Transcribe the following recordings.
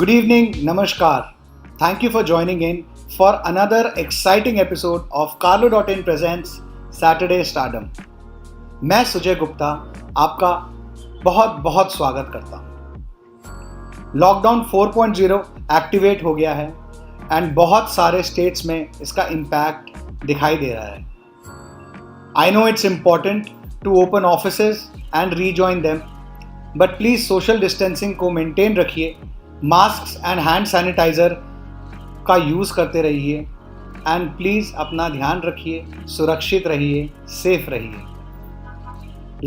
Good evening, Namaskar. Thank you for joining in for another exciting episode of Carlo.in presents Saturday Stardom. मैं सुजय गुप्ता आपका बहुत बहुत स्वागत करता हूँ। लॉकडाउन 4.0 एक्टिवेट हो गया है एंड बहुत सारे स्टेट्स में इसका इम्पैक्ट दिखाई दे रहा है। I know it's important to open offices and rejoin them, but please social distancing को मेंटेन रखिए, मास्क एंड हैंड सैनिटाइज़र का यूज़ करते रहिए एंड प्लीज़ अपना ध्यान रखिए, सुरक्षित रहिए, सेफ रहिए।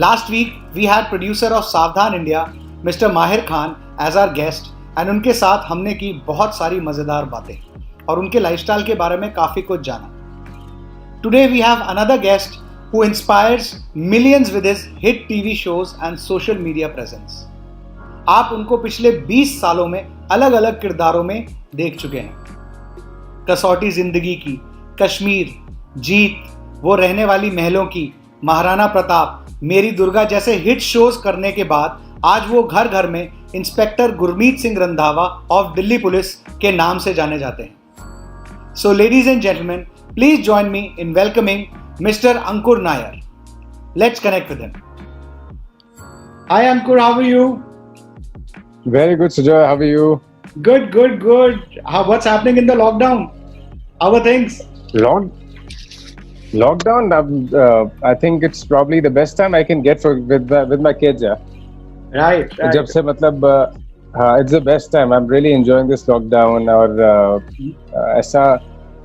Last week we had producer of Savdhaan India mister Mahir Khan as our guest and उनके साथ हमने की बहुत सारी मज़ेदार बातें और उनके लाइफस्टाइल के बारे में काफ़ी कुछ जाना। Today we have another guest who inspires millions with his hit TV shows and social media presence. आप उनको पिछले 20 सालों में अलग अलग किरदारों में देख चुके हैं। कसौटी जिंदगी की, कश्मीर, जीत, वो रहने वाली महलों की, महाराणा प्रताप, मेरी दुर्गा जैसे हिट शोज करने के बाद आज वो घर घर में inspector Gurmeet Singh Randhawa of Delhi police के नाम से जाने जाते हैं। So ladies and gentleman, please join me in welcoming Mr. Ankur Nair. Let's connect with him. Hi Ankur, how are you? Very good, Sujay. How are you? Good. What's happening in the lockdown? How are things? Lockdown. I think it's probably the best time I can get with my kids. Yeah. Right. जब से मतलब it's the best time. I'm really enjoying this lockdown और ऐसा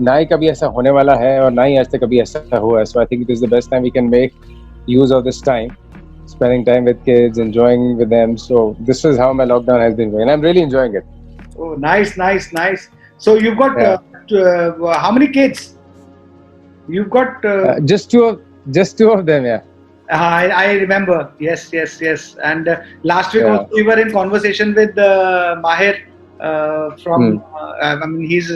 ना ही कभी ऐसा होने वाला है और ना ही आज तक कभी ऐसा हुआ है. So I think it is the best time we can make use of this time, spending time with kids, enjoying with them. So this is how my lockdown has been going, and I'm really enjoying it. Oh, nice. So you've got how many kids? You've got just two of them, yeah. I remember. Yes. And last week also we were in conversation with Mahir. From I mean he's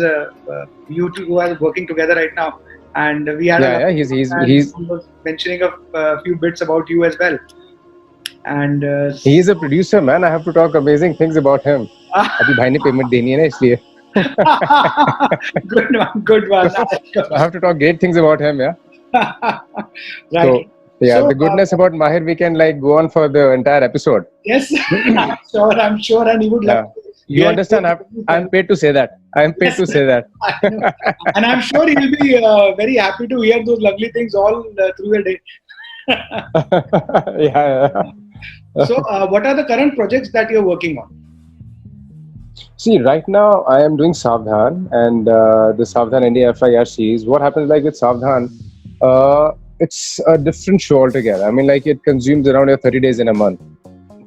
you two are working together right now, and we had he's mentioning a few bits about you as well, and he's a producer, man. I have to talk amazing things about him. अभी भाई ने payment देनी है ना, इसलिए good one. I have to talk great things about him, yeah. Right. So, the goodness about Mahir, we can like go on for the entire episode. Yes. I'm sure, and he would love to. You understand? I'm paid to say that. And I'm sure he'll be very happy to hear those lovely things all through the day. Yeah. So, what are the current projects that you're working on? See, right now I am doing Saavdhan and the Saavdhan India FIR series. What happens like with Saavdhan? It's a different show altogether. I mean, like it consumes around 30 days in a month.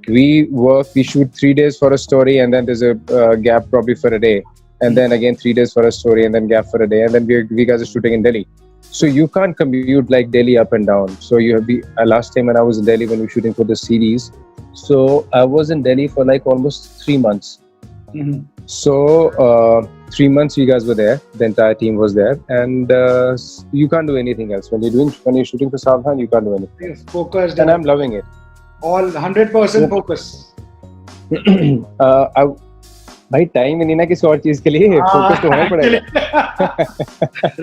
We shoot 3 days for a story, and then there's a gap probably for a day, and then again 3 days for a story, and then gap for a day, and then we guys are shooting in Delhi. So you can't commute like Delhi up and down. So you have last time when I was in Delhi when we were shooting for the series, so I was in Delhi for like almost 3 months. Mm-hmm. So 3 months you guys were there, the entire team was there, and you can't do anything else when you're shooting for Saavdhan. You can't do anything. Yes, focused, and I'm loving it. All 100% focus. भाई time नहीं ना किसी और चीज के लिए, focus तो होना ही पड़ेगा.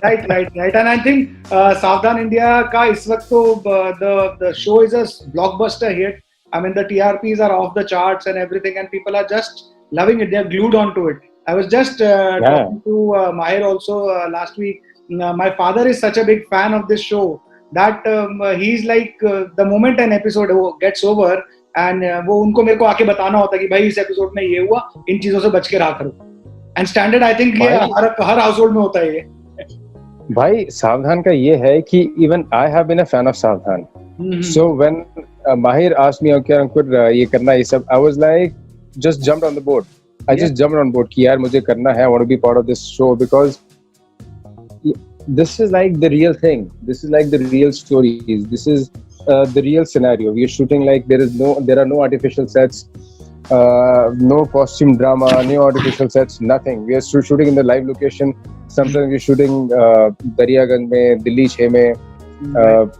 Right. And I think Saavdhan India का इस वक्त तो the show is a blockbuster hit. I mean the TRPs are off the charts and everything, and people are just loving it. They are glued onto it. I was just talking to Mahir also last week. My father is such a big fan of this show that he's like the moment an episode gets over and वो उनको मेरे को आके बताना होता है कि भाई इस एपिसोड में ये हुआ, इन चीजों से बच के रहा करो. एंड स्टैंडर्ड आई थिंक ये हर हाउस होल्ड में होता है ये. भाई सावधान का ये है कि even I have been a fan of Savdhaan. So when Mahir asked me, okay, Ankur, ये करना है ये सब, I was like, just jumped on the board. I Yeah. just jumped on board कि यार मुझे करना है, I want to be part of this show because this is like the real thing. This is like the real stories. This is the real scenario. We are shooting like there are no artificial sets, no costume drama, no artificial sets, nothing. We are shooting in the live location. Sometimes we're shooting Daryaganj mein, Delhi 6 mein.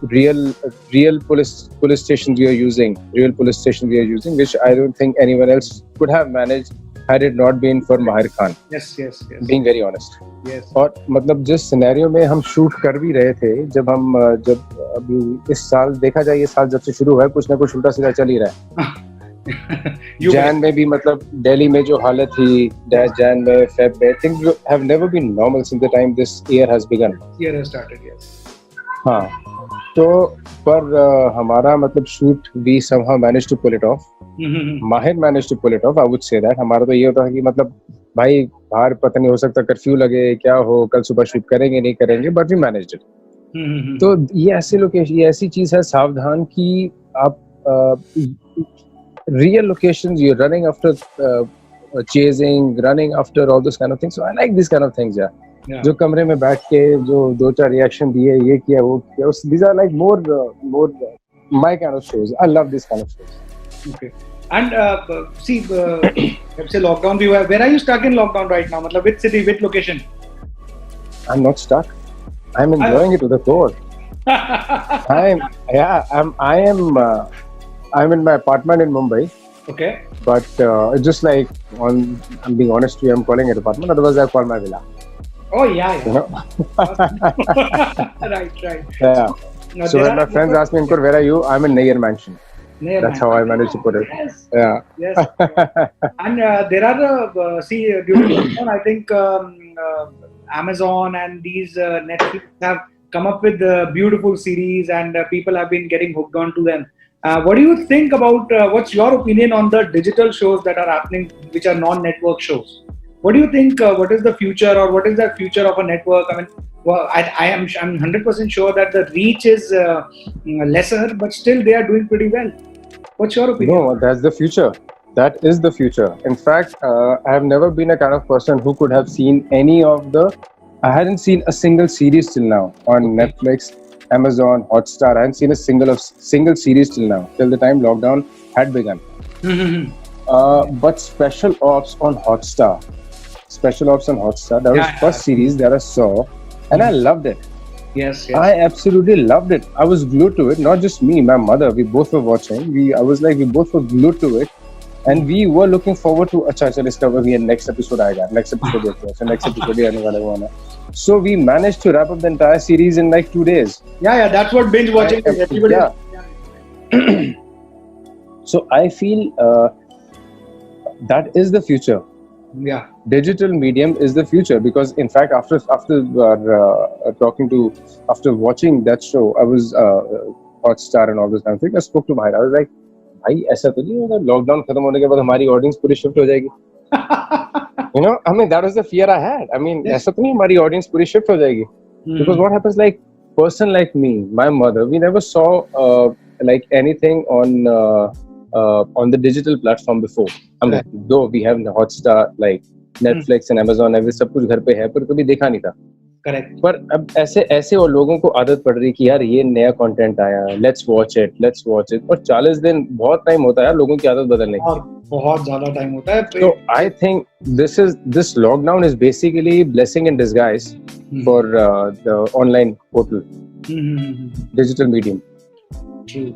Real police stations we are using, which I don't think anyone else could have managed had it not been for Mahir Khan. Yes. Being very honest. Yes. और मतलब जिस scenario में हम shoot कर भी रहे थे, जब अभी इस साल देखा जाए, ये साल जब से शुरू हुआ है, कुछ ना कुछ उल्टा सीधा चल ही रहा है. जैन में भी मतलब दिल्ली में जो हालत थी, जैन में, फेब में, things have never been normal since the time this year has begun. Year has started, yes. हाँ, तो पर हमारा मतलब shoot we somehow managed to pull it off. माहिर managed to pull it off, I would say that. हमारा तो ये होता है कि मतलब भाई बाहर पता नहीं, हो सकता कर्फ्यू लगे, क्या हो, कल सुबह शूट करेंगे नहीं करेंगे, बट वी मैनेज्ड इट. तो ये ऐसी लोकेशन, ये ऐसी चीज है सावधान की आप real locations, you running after chasing, running after all this kind of things. So I like this kind of things यार. जो कमरे में बैठ के जो 2-4 रिएक्शन दिए, ये किया वो किया, these are like more my kind of shows. I love this kind of shows. Okay. And see, जब से lockdown भी हुआ है, where are you stuck in lockdown right now? मतलब which city, which location? I'm not stuck. I'm enjoying it to the core. I'm in my apartment in Mumbai. Okay. But just like I'm being honest with you, I'm calling it apartment. Otherwise, I call my villa. Oh yeah. You know? Right. Yeah. Now, So when my friends ask me, Ankur, where are you? I'm in Nair Mansion. That's how I managed to put it. Yes. Yeah. Yes. And there are during lockdown, I think Amazon and these Netflix have come up with beautiful series, and people have been getting hooked on to them. What do you think about? What's your opinion on the digital shows that are happening, which are non-network shows? What do you think? What is the future, or what is the future of a network? I mean, well, I'm 100% sure that the reach is lesser, but still they are doing pretty well. What's your opinion? No, that's the future. That is the future. In fact, I have never been a kind of person who could have seen any of the. I hadn't seen a single series till now on Netflix, Amazon, Hotstar. I hadn't seen a single series till now, till the time lockdown had begun. But Special Ops on Hotstar. That was first series that I saw, and I loved it. Yes. I absolutely loved it. I was glued to it. Not just me, my mother. We both were watching. We both were glued to it, and we were looking forward to. अच्छा चल इसका भी next episode आएगा. Next episode देखते हैं. So next episode ही आने वाला है. So we managed to wrap up the entire series in like 2 days. Yeah. That's what binge watching is. Everybody. Yeah. So I feel that is the future. Yeah. Digital medium is the future, because in fact after watching that show, I was Hotstar and all this kind of thing. I spoke to Mahir. I was like, भाई ऐसा तो नहीं होगा lockdown खत्म होने के बाद हमारी ऑडियंस पूरी शिफ्ट हो जाएगी. You know, I mean, that was the fear I had. I mean, ऐसा तो नहीं हमारी ऑडियंस पूरी शिफ्ट हो जाएगी. Because what happens, like person like me, my mother, we never saw like anything on the digital platform before. I mean, though we have Hotstar, like Netflix and Amazon, every सब कुछ घर पे है, पर कभी देखा नहीं था. Correct. पर अब ऐसे और लोगों को आदत पड़ रही कि यार ये नया कंटेंट आया, let's watch it. और 40 दिन बहुत टाइम होता है यार लोगों की आदत बदलने की. बहुत ज्यादा टाइम होता है. So I think this lockdown is basically blessing in disguise for the online portal, digital medium. True.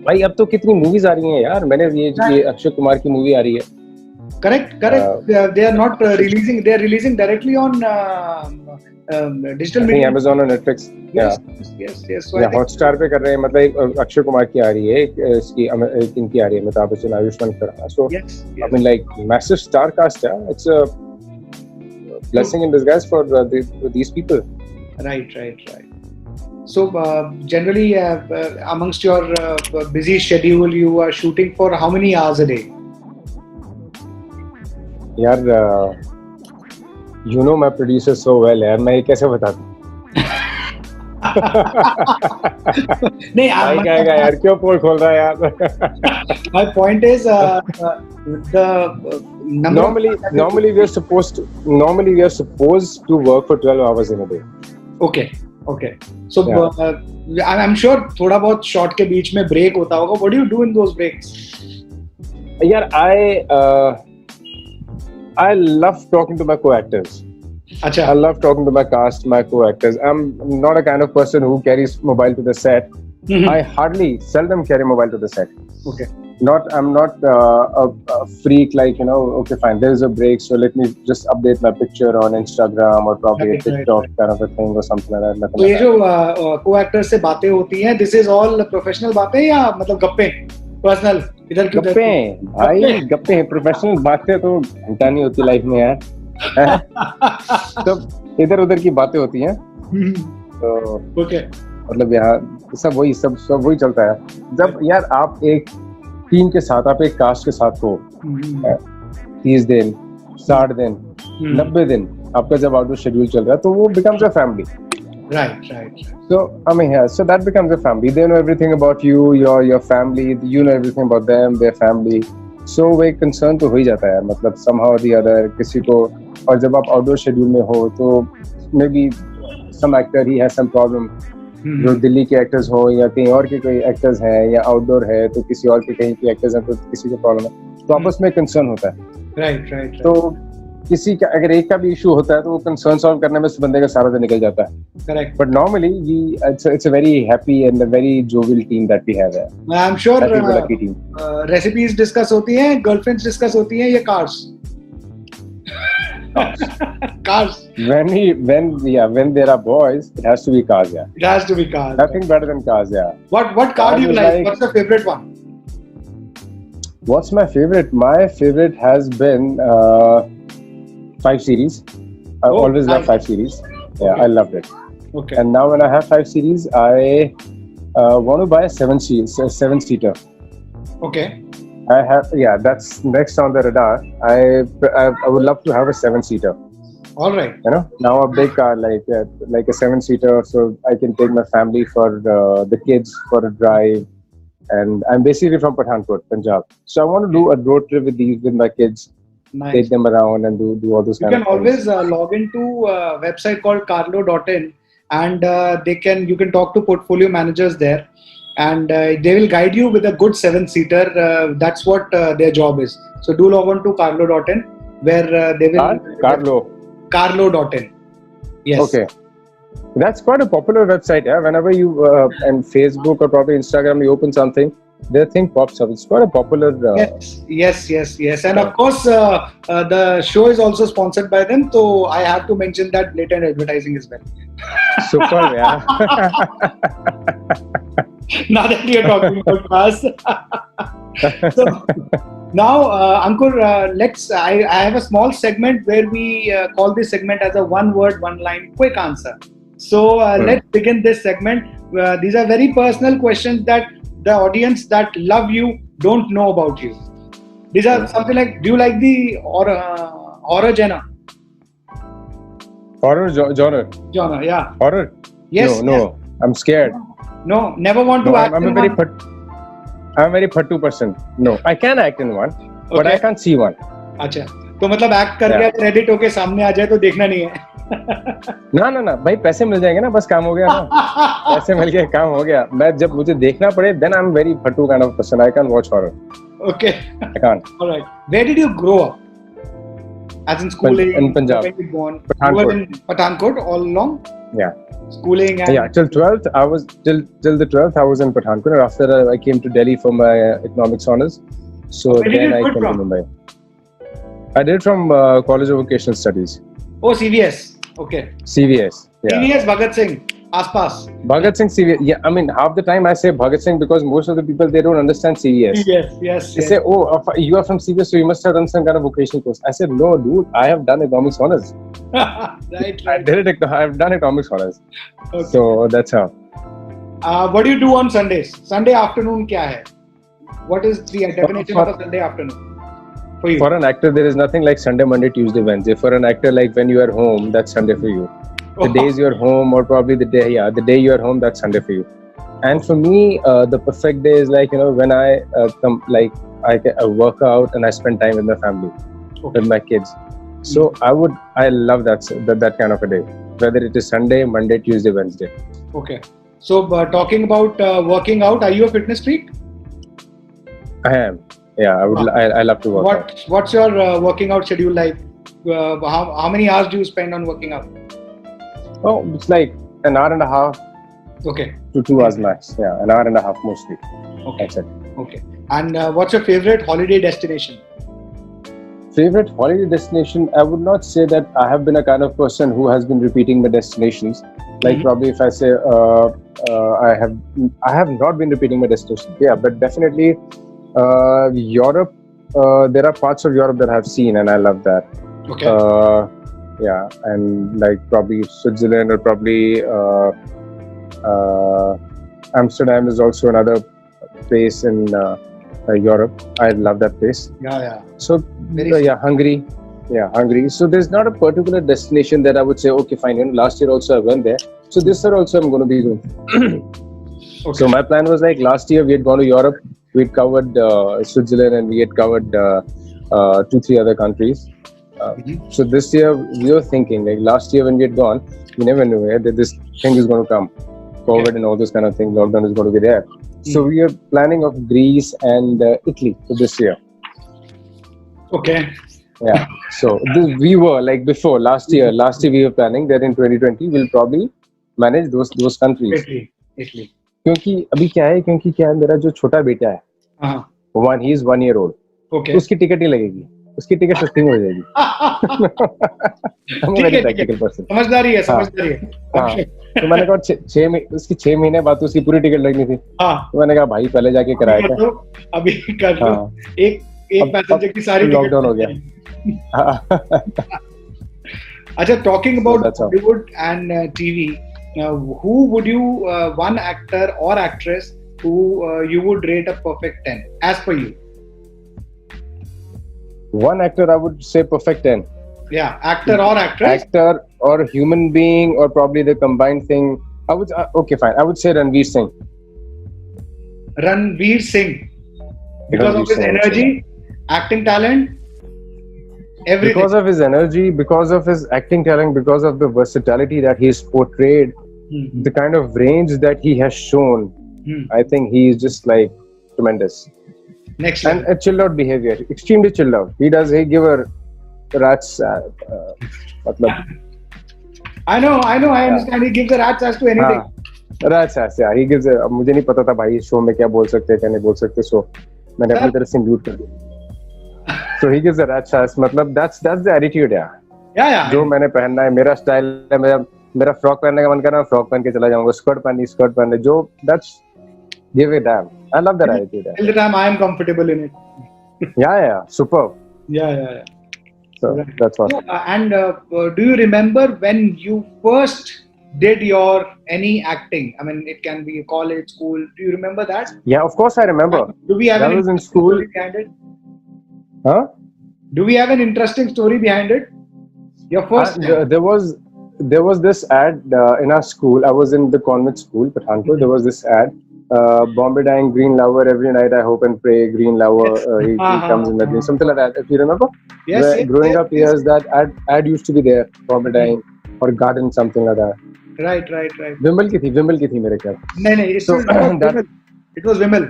भाई अब तो कितनी मूवीज आ रही हैं यार. मैंने ये अक्षय कुमार की मूवी आ रही है. Correct. They are not releasing. They are releasing directly on digital media. Amazon और Netflix. Yes. So Hotstar पे कर रहे हैं. मतलब अक्षय कुमार की आ रही है, इसकी इनकी आ रही है, Amitabh Bachchan, Ayushman Khurana. So I mean, like massive star cast. Yeah, it's a blessing in disguise for these people. Right. So generally, amongst your busy schedule, you are shooting for how many hours a day? यार, you know my producer so well यार, मैं ये कैसे बता दूं? नहीं, भाई कहेगा यार क्यों पोल खोल रहा है यार. my point is the number Normally we are supposed to work for 12 hours in a day. Okay. So I'm sure थोड़ा बहुत शॉट के बीच में ब्रेक होता होगा. What do you do in those breaks? Yeah, I love talking to my co-actors. अच्छा. I love talking to my cast, my co-actors. I'm not a kind of person who carries mobile to the set. I seldom carry mobile to the set. Okay. I'm not a freak like, okay, fine, there is a break, so let me just update my picture on Instagram or probably a TikTok kind of a thing or something like that. तो ये जो co-actors से बातें होती हैं, this is all professional बातें या मतलब गप्पे, personal, इधर की उधर? गप्पे प्रोफेशनल बातें तो घंटा नहीं होती लाइफ में यार. तो इधर उधर की बातें होती हैं. तो okay. मतलब यहाँ सब वही चलता है. जब यार आप एक टीम के साथ, आप एक कास्ट के साथ हो 30 दिन 60 दिन 90 दिन आपका जब आउटडोर शेड्यूल चल रहा है, तो वो becomes a family. Right. So I mean, yeah, so that becomes a family. They know everything about you, your family. You know everything about them, their family. So वो एक concern तो हो ही जाता है यार, मतलब somehow or the other किसी को. और जब आप आउटडोर शेड्यूल में हो तो maybe some actor he has some problem. जो दिल्ली के एक्टर्स हो या कहीं और के कोई एक्टर्स हैं, या आउटडोर है तो किसी और के कहीं के एक्टर्स हैं तो किसी को प्रॉब्लम है, तो आपस में कंसर्न होता है. राइट. तो किसी का अगर एक का भी इशू होता है तो वो कंसर्न सॉल्व करने में उस बंदे का सारा दिन निकल जाता है. Correct. But normally it's a very happy and a very jovial team that we have. I'm sure lucky team. Recipes discuss होती हैं, गर्लफ्रेंड्स डिस्कस होती हैं, या cars. Cars. When there are boys, it has to be cars. Yeah. It has to be cars. Nothing better than cars. Yeah. What car do you like? What's your favorite one? What's my favorite? My favorite has been 5 Series. I always loved 5 Series. Yeah, Okay. I loved it. Okay. And now when I have 5 Series, I want to buy a 7-seater. Okay. That's next on the radar. I would love to have a 7-seater. All right. Now a big car like a 7-seater, so I can take my family for the kids for a drive. And I'm basically from Pathankot, Punjab, so I want to do a road trip with my kids. Nice. Take them around and do all those You kind can of things. always log into a website called carlo.in, and you can talk to portfolio managers there, and they will guide you with a good 7-seater. That's what their job is. So do log on to carlo.in, where they will carlo.in. Yes. Okay. That's quite a popular website. Yeah. Whenever you and Facebook or probably Instagram, you open something, their thing pops up. It's quite a popular. Yes. And of course, the show is also sponsored by them. So I have to mention that blatant advertising as well. Super, yeah. Now that you're talking about cars. So now, Ankur, I have a small segment where we call this segment as a one word, one line, quick answer. So let's begin this segment. These are very personal questions that the audience that love you don't know about you. These are something like, do you like the horror genre? Horror genre? Genre, yeah. Horror? Yes. No. Yes. I'm scared. No, never want to act I'm in one. I'm a very phattu person. No, I can act in one, but I can't see one. अच्छा, तो मतलब act करके credit होके सामने आ जाए तो देखना नहीं है. ना भाई, पैसे मिल जाएंगे ना, बस काम हो गया ना. पैसे मिल गए, काम हो गया. मैं जब मुझे देखना पड़े, then I'm very phattu kind of person. I can't watch horror. Okay. I can't. All right. Where did you grow up? As in schooling? In Punjab. Where were you born? You were in Pathankot all along? Yeah. Schooling and... Yeah, till 12th, I was till the 12th, I was in Pathankot. And after I came to Delhi for my economics honors. So then I came to Mumbai. I did from College of Vocational Studies. Oh, CVS. Okay. CVS. Yeah. CVS, Bhagat Singh, Aspas. Bhagat Singh, CVS. Yeah, I mean, half the time I say Bhagat Singh because most of the people, they don't understand CVS. Yes. They say, oh, you are from CVS, so you must have done some kind of vocational course. I said, no, dude, I have done economics honors. Right. I've done economics honors. Okay. So that's how. What do you do on Sundays? Sunday afternoon kya hai? What is the definition of a Sunday afternoon for you? For an actor, there is nothing like Sunday, Monday, Tuesday, Wednesday. For an actor, like when you are home, that's Sunday for you. The days you're home, or probably the day you're home, that's Sunday for you. And for me, the perfect day is like, when I I work out and I spend time with my family, with my kids. So I love that kind of a day, whether it is Sunday, Monday, Tuesday, Wednesday. Okay. So talking about working out, are you a fitness freak? I am. Yeah, I love to work out. What's your working out schedule like? How many hours do you spend on working out? Oh, it's like an hour and a half Okay. to 2 hours max. Yeah, an hour and a half mostly. Okay. That's it. Okay. And what's your favorite holiday destination? Favorite holiday destination? I would not say that I have been a kind of person who has been repeating my destinations. Like probably if I say I have not been repeating my destination. Yeah, but definitely Europe. There are parts of Europe that I have seen and I love that. Okay. Yeah, and like probably Switzerland or probably Amsterdam is also another place in Europe. I love that place. Yeah. So Hungary. Yeah, Hungary. So there's not a particular destination that I would say, okay, fine. Last year also I went there. So this year also I'm going to be going. Okay. So my plan was like last year we had gone to Europe. We'd covered Switzerland and we had covered 2-3 other countries. So this year we were thinking, like last year when we had gone, we never knew that this thing is going to come. COVID and all those kind of things, lockdown is going to be there. So we are planning of Greece and Italy for this year. Okay. Yeah. So we were like before last year we were planning that in 2020 we'll probably manage those countries. Italy. क्योंकि अभी क्या है मेरा जो छोटा बेटा है he is 1 year old. Okay. उसकी टिकट नहीं लगेगी, उसकी टिकट सस्ती हो जाएगी. I'm a very practical person. समझदारी है. हाँ. तो मैंने कहा उसकी 6 महीने बाद उसकी पूरी टिकट लगनी थी. तो मैंने कहा भाई पहले जाके कराया था. अभी कर लो. एक पैसेंजर की सारी लॉकडाउन हो गया. अच्छा, talking about Bollywood and TV, who would you one actor or actress who you would rate a perfect 10 as per you? One actor I would say perfect 10. Yeah, actor or actress? Actor or human being or probably the combined thing. I would okay, fine. I would say Ranveer Singh. Ranveer Singh. Because of his energy, acting talent, everything. Because of his energy, because of his acting talent, because of the versatility that he's portrayed, the kind of range that he has shown, I think he is just like tremendous. Next level. And a chilled out behavior, extremely chilled out. He give a rat's I know, I understand. He gives a rat's ass to anything. Rat's ass, yeah. He gives a, मुझे नहीं पता था भाई इस show में क्या बोल सकते हैं क्या नहीं बोल सकते, so मैंने अपनी तरफ से म्यूट कर दिया. So he gives a rat's ass, मतलब that's the attitude, yeah. Yeah. जो मैंने पहनना है, मेरा स्टाइल है, मेरा फ्रॉक पहनने का मन कर रहा है, फ्रॉक पहन के चला जाऊंगा, स्कर्ट पहनने जो that's give a damn. I love that attitude. Till the time I am comfortable in it. Yeah, superb. Yeah. So that's what. And do you remember when you first did your any acting? I mean, it can be college, school. Do you remember that? Yeah, of course I remember. Do we have that an was in school. Story behind it? Huh? Do we have an interesting story behind it? Your first. There was this ad in our school. I was in the convent school, Pathankot. There was this ad. Bombay Dyeing, Green Lover, every night I hope and pray, Green Lover, he comes in the dream, something like that, if you remember. Yes. Growing up years, that ad used to be there, Bombay Dyeing, or Garden, something like that. Right. Vimal ki thi mere ख्याल. No, it was Vimal.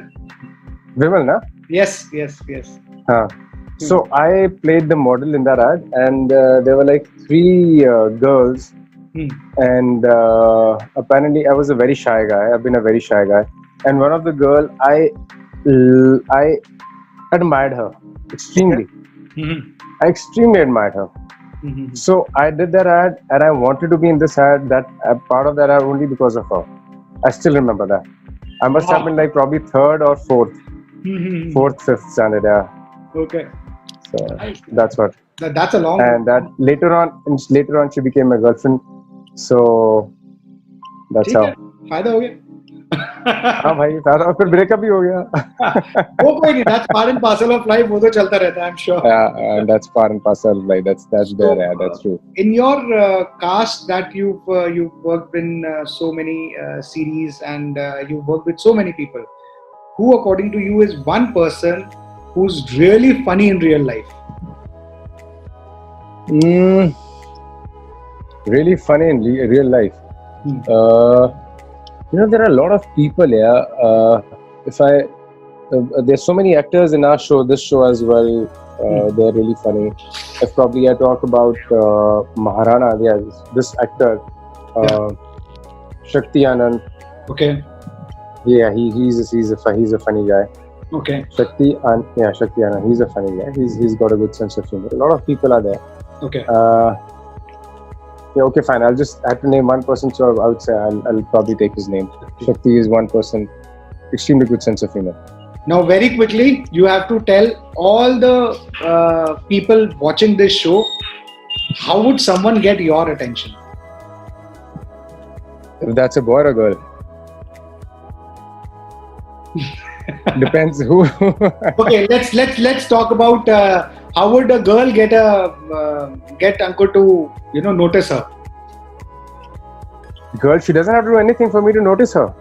Vimal, na? Yes. So I played the model in that ad, and there were like 3 girls, and apparently I was a very shy guy. I've been a very shy guy. And one of the girl, I admired her extremely. I extremely admired her. So I did that ad, and I wanted to be in this ad. That part of that ad only because of her. I still remember that. I must have been like probably 3rd or 4th, 5th standard. Yeah. Okay. So that's what. That's a long. And that later on she became my girlfriend. So that's how. फायदा हो गया. हाँ भाई, और फिर breakup भी हो गया. वो कोई नहीं, that's part and parcel of life, वो तो चलता रहता है, I'm sure. Yeah, that's part and parcel. Like that's So, there. Yeah, that's true. in your cast that you've worked in so many series, and you've worked with so many people, who according to you is one person who's really funny in real life? Really funny in real life. Hmm. There are a lot of people. Yeah. There's so many actors in our show, this show as well. They're really funny. If probably I talk about Maharana, yeah, this actor, Shakti Anand. Okay. Yeah, he's a funny guy. Okay. Shakti Anand. He's a funny guy. He's got a good sense of humor. A lot of people are there. Okay. Yeah, okay, fine. I'll just have to name one person, so I would say I'll probably take his name. Shakti is one person, extremely good sense of humor. Now, very quickly, you have to tell all the people watching this show, how would someone get your attention? If that's a boy or a girl? Depends who. Okay, let's talk about how would a girl get Ankur to notice her? Girl, she doesn't have to do anything for me to notice her.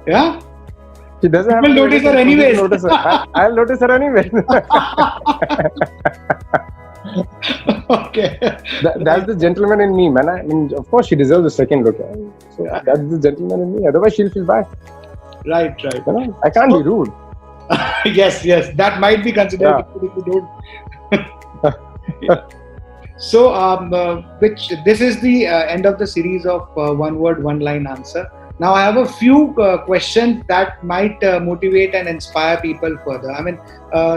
Yeah. She doesn't have to notice her anyways. I'll notice her anyway. Okay. That's the gentleman in me, man. I mean, of course, she deserves a second look. So that's the gentleman in me. Otherwise, she'll feel bad. Right. I can't be rude. Yes. That might be considered if you don't. So, this is the end of the series of one word, one line answer. Now, I have a few questions that might motivate and inspire people further. I mean,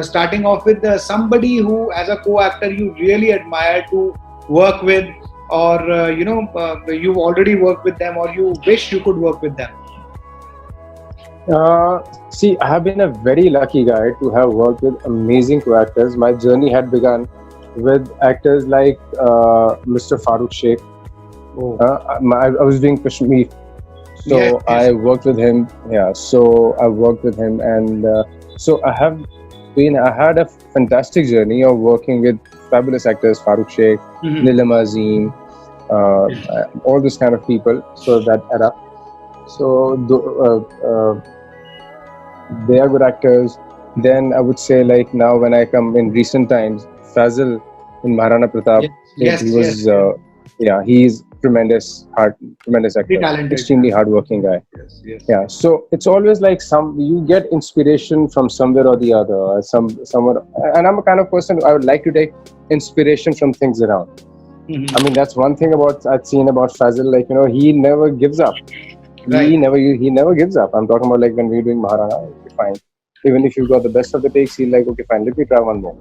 starting off with somebody who, as a co-actor, you really admire to work with, or you've already worked with them, or you wish you could work with them. See, I have been a very lucky guy to have worked with amazing co-actors. My journey had begun with actors like Mr. Farooq Sheikh. Oh. I was doing Kashmir. So yes. I worked with him. Yeah, so I worked with him, and so I had a fantastic journey of working with fabulous actors, Farooq Sheikh, Neelam Azim, all this kind of people. So that era. So they are good actors. Then I would say, like now when I come in recent times, Fazil in Maharana Pratap. Yes, he was. He's tremendous actor, extremely hardworking guy. Yes. Yeah, so it's always like you get inspiration from somewhere or the other, somewhere. And I'm a kind of person I would like to take inspiration from things around. I mean, that's one thing I've seen about Fazil. Like he never gives up. Right. He never gives up. I'm talking about like when we're doing Maharana. Okay, fine. Even if you've got the best of the takes, he's like, okay, fine. Let me try one more.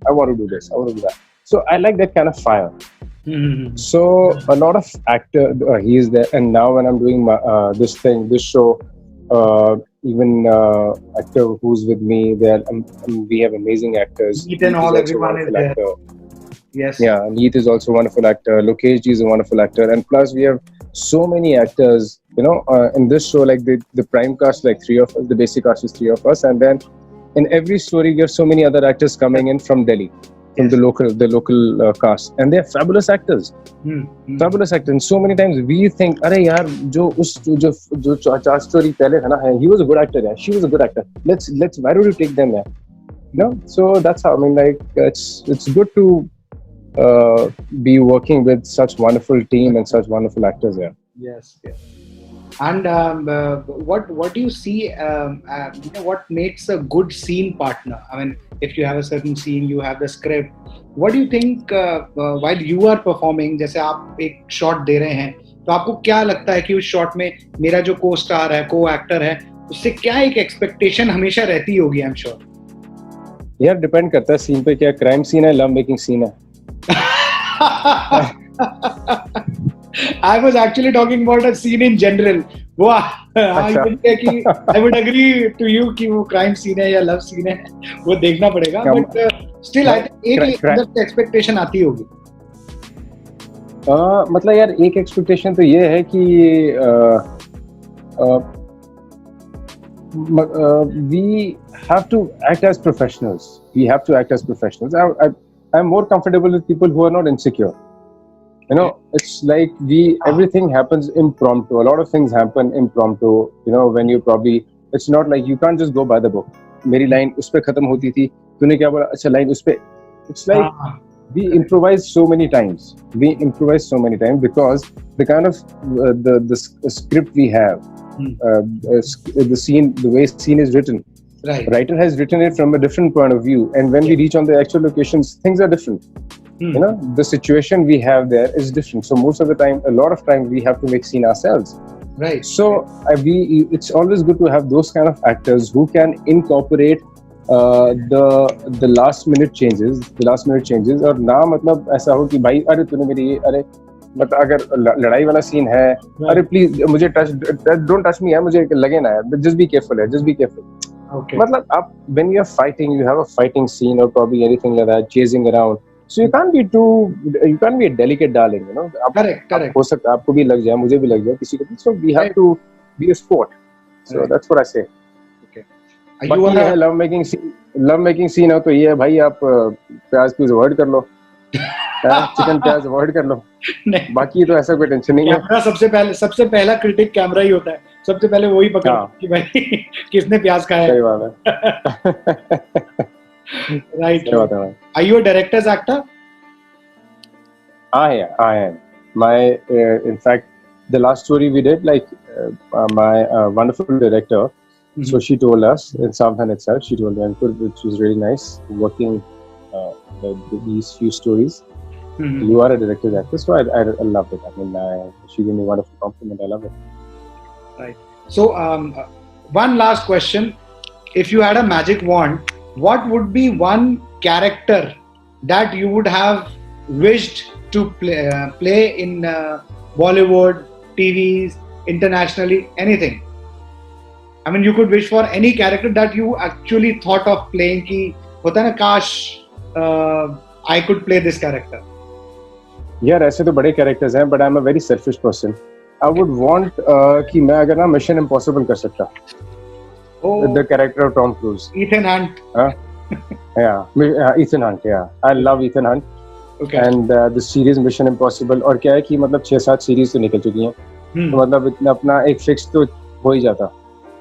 I want to do this. I want to do that. So I like that kind of fire. So a lot of actor he is there, and now when I'm doing this show, even actor who's with me there, we have amazing actors. Neet and all, everyone is there. Actor. Yes. Yeah, Neet is also a wonderful actor. Lokesh Ji is a wonderful actor, and plus we have so many actors. In this show, like the prime cast, like 3 of us. The basic cast is 3 of us, and then in every story, we have so many other actors coming in from Delhi. From the local cast, and they're fabulous actors. Fabulous actors. And so many times we think, "Arey yaar, jo chart story pehle tha na, he was a good actor. Yeah. She was a good actor. Let's. Why don't you take them? Yeah. So that's how. I mean, like it's good to be working with such wonderful team and such wonderful actors. Yeah. Yes. And what do you see? What makes a good scene partner? I mean, if you have a certain scene, you have the script. What do you think while you are performing? जैसे आप एक shot दे रहे हैं, तो आपको क्या लगता है कि उस shot में मेरा जो co-star है, co-actor है, उससे क्या एक expectation हमेशा रहती होगी? I'm sure. यार depend करता है scene पे, क्या crime scene है, love making scene है. I was actually talking about a scene in general. I would agree to you कि वो crime scene है या love scene है, वो देखना पड़ेगा. But still, I think एक अंदर expectation आती होगी. मतलब यार एक expectation तो ये है कि we have to act as professionals. We have to act as professionals. I'm more comfortable with people who are not insecure. You know, it's like everything happens impromptu. A lot of things happen impromptu. You know, when you probably, it's not like you can't just go by the book. मेरी line उस पे खत्म होती थी. तूने क्या बोला? अच्छा line उस पे. It's like we improvise so many times. We improvise so many times because the kind of the script we have, the scene, the way scene is written. Right. Writer has written it from a different point of view, and when we reach on the actual locations, things are different. You know, the situation we have there is different. So most of the time, a lot of time, we have to make scene ourselves. Right. So it's always good to have those kind of actors who can incorporate the last minute changes. और ना मतलब ऐसा हो कि भाई अरे तूने मेरी अरे मतलब अगर लड़ाई वाला सीन है अरे प्लीज मुझे डोंट टच मी है मुझे लगे ना यार just be careful. Okay. मतलब आप when you're fighting, you have a fighting scene or probably anything like that, chasing around. So you can't be a delicate darling, you know. Correct. हो सकता है आपको भी लग जाए, मुझे भी लग जाए, किसी को भी. So we have to be a sport. So that's what I say. Okay. बाकी ये है love making scene हो तो ये है भाई आप प्याज प्लीज अवॉइड कर लो, चिकन प्याज अवॉइड कर लो. बाकी तो ऐसा कोई टेंशन नहीं है. कैमरा सबसे पहला क्रिटिक कैमरा ही होता है. सबसे पहले वही पकड़ कि भाई किसने प्याज खाया. सही बात है. Right. Are you a director's actor? I am. In fact, the last story we did, like my wonderful director, so she told us in Savdhan itself, she told Ankur, which was really nice, working these few stories. You are a director's actor, so I loved it. I mean, she gave me a wonderful compliment. I love it. Right. So, one last question. If you had a magic wand, what would be one character that you would have wished to play in Bollywood, TVs, internationally, anything? I mean, you could wish for any character that you actually thought of playing. Ki hota na kash I could play this character. यार ऐसे तो बड़े characters हैं, but I'm a very selfish person. I would want कि मैं अगर ना Mission Impossible कर सकता. The character of Tom Cruise. Ethan Hunt. Ethan Hunt. Yeah, I love Ethan Hunt. Okay. And the series Mission Impossible और क्या है कि मतलब 6-7 सीरीज तो निकल चुकी हैं. तो मतलब इतना अपना एक फिक्स तो हो ही जाता.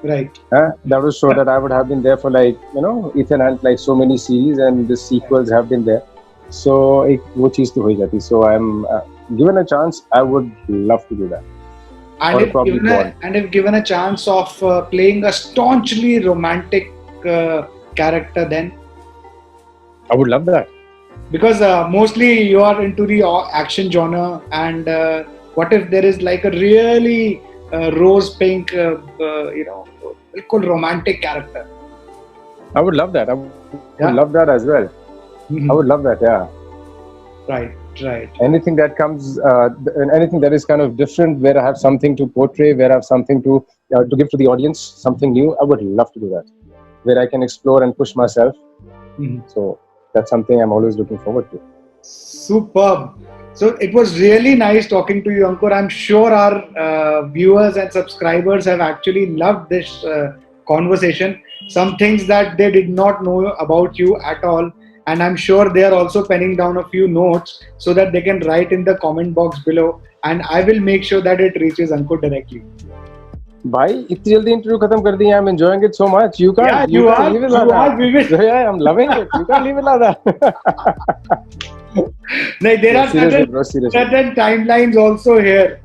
Right. That was so that I would have been there for like Ethan Hunt, like so many series, and the sequels have been there. So एक वो चीज तो हो ही जाती. So I'm given a chance, I would love to do that. And if given a chance of playing a staunchly romantic character, then I would love that. Because mostly you are into the action genre, and what if there is like a really rose pink, bilkul romantic character? I would love that. I would love that as well. I would love that. Yeah. Right. Anything that comes, anything that is kind of different, where I have something to portray, where I have something to give to the audience, something new. I would love to do that, where I can explore and push myself. So that's something I'm always looking forward to. Superb. So it was really nice talking to you, Ankur. I'm sure our viewers and subscribers have actually loved this conversation. Some things that they did not know about you at all. And I'm sure they are also penning down a few notes so that they can write in the comment box below. And I will make sure that it reaches Ankur directly. भाई इतनी जल्दी interview खत्म कर दिया. I'm enjoying it so much. You can't leave it like that. Yeah, I'm loving it. You can't leave it like that. No, there are certain timelines also here.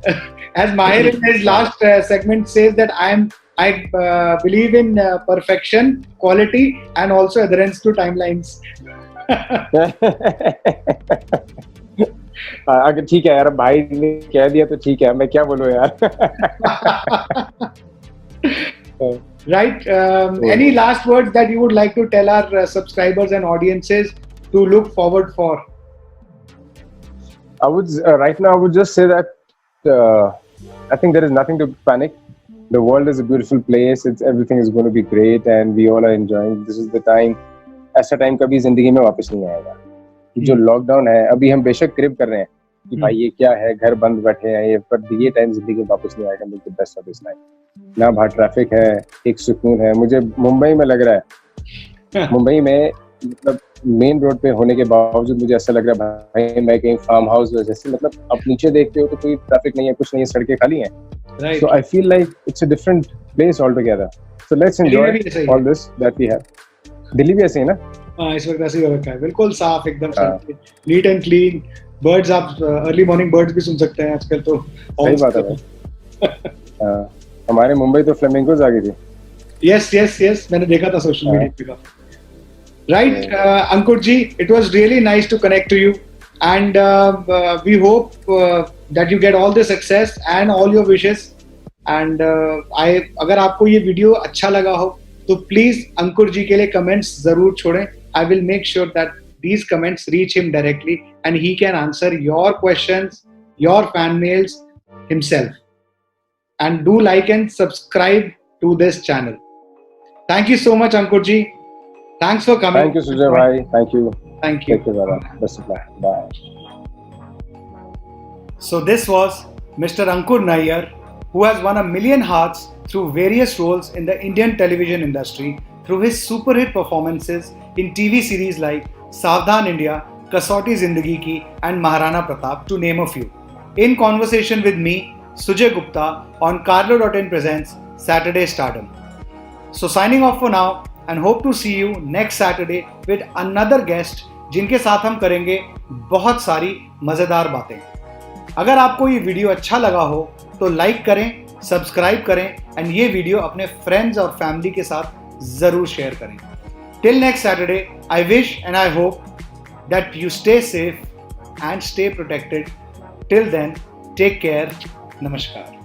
As Mahir in his last segment says that I believe in perfection, quality, and also adherence to timelines. अगर ठीक है यार भाई ने कह दिया तो ठीक है, मैं क्या बोलूं यार. Right. Any last words that you would like to tell our subscribers and audiences to look forward for? I would right now I would just say that I think there is nothing to panic. The world is a beautiful place. Everything is going to be great, and we all are enjoying. This is the time. ऐसा time कभी जिंदगी में वापस नहीं आएगा. जो lockdown है अभी हम बेशक क्रिप कर रहे हैं, कि भाई ये क्या है, घर बंद बैठे हैं ये, पर ये टाइम जिंदगी में वापस नहीं आएगा। मुझे बेस्ट ऑफ दिस टाइम ना, बाहर ट्रैफिक है, एक सुकून है। मुझे मुंबई में लग रहा है, मुंबई में मतलब मेन रोड पे होने के बावजूद मुझे ऐसा लग रहा है भाई मैं कहीं फार्म हाउस जैसे, मतलब आप नीचे देखते हो तो कोई ट्रैफिक नहीं है, कुछ नहीं है, सड़कें खाली हैं। Right. So I feel like it's a different place altogether. So let's enjoy all this that we have. Delhi भी ऐसे ही ना? हाँ, इस वक्त ऐसे ही हो रखा है, बिल्कुल साफ, एकदम नीट एंड क्लीन। बर्ड्स, आप अर्ली मॉर्निंग बर्ड्स भी सुन सकते हैं आजकल तो। सही बात है भाई। हमारे मुंबई तो फ्लेमिंगोज आ गई थी। यस, मैंने देखा था सोशल मीडिया पे का। Right, Ankur ji, it was really nice to connect to you, and we hope that you get all the success and all your wishes. And अगर आपको ये वीडियो अच्छा लगा हो तो प्लीज अंकुर जी के लिए कमेंट्स जरूर छोड़ें. I will make sure that these comments reach him directly and he can answer your questions, your fan mails himself. And do like and subscribe to this channel. Thank you so much, Ankur ji. Thanks for coming. Thank you, Sujay bhai. Thank you. Thank you. Take care, brother. Best of luck. Bye. So this was Mr. Ankur Nayyar, who has won 1 million hearts through various roles in the Indian television industry through his super hit performances in TV series like Savdhan India, Kasauti Zindagi Ki and Maharana Pratap, to name a few. In conversation with me, Sujay Gupta, on Carlo.in presents Saturday Stardom. So signing off for now and hope to see you next Saturday with another guest जिनके साथ हम करेंगे बहुत सारी मज़ेदार बातें. अगर आपको ये वीडियो अच्छा लगा हो तो लाइक करें, सब्सक्राइब करें एंड ये वीडियो अपने फ्रेंड्स और फैमिली के साथ ज़रूर शेयर करें. Till next Saturday, I wish and I hope that you stay safe and stay protected. Till then, take care. नमस्कार.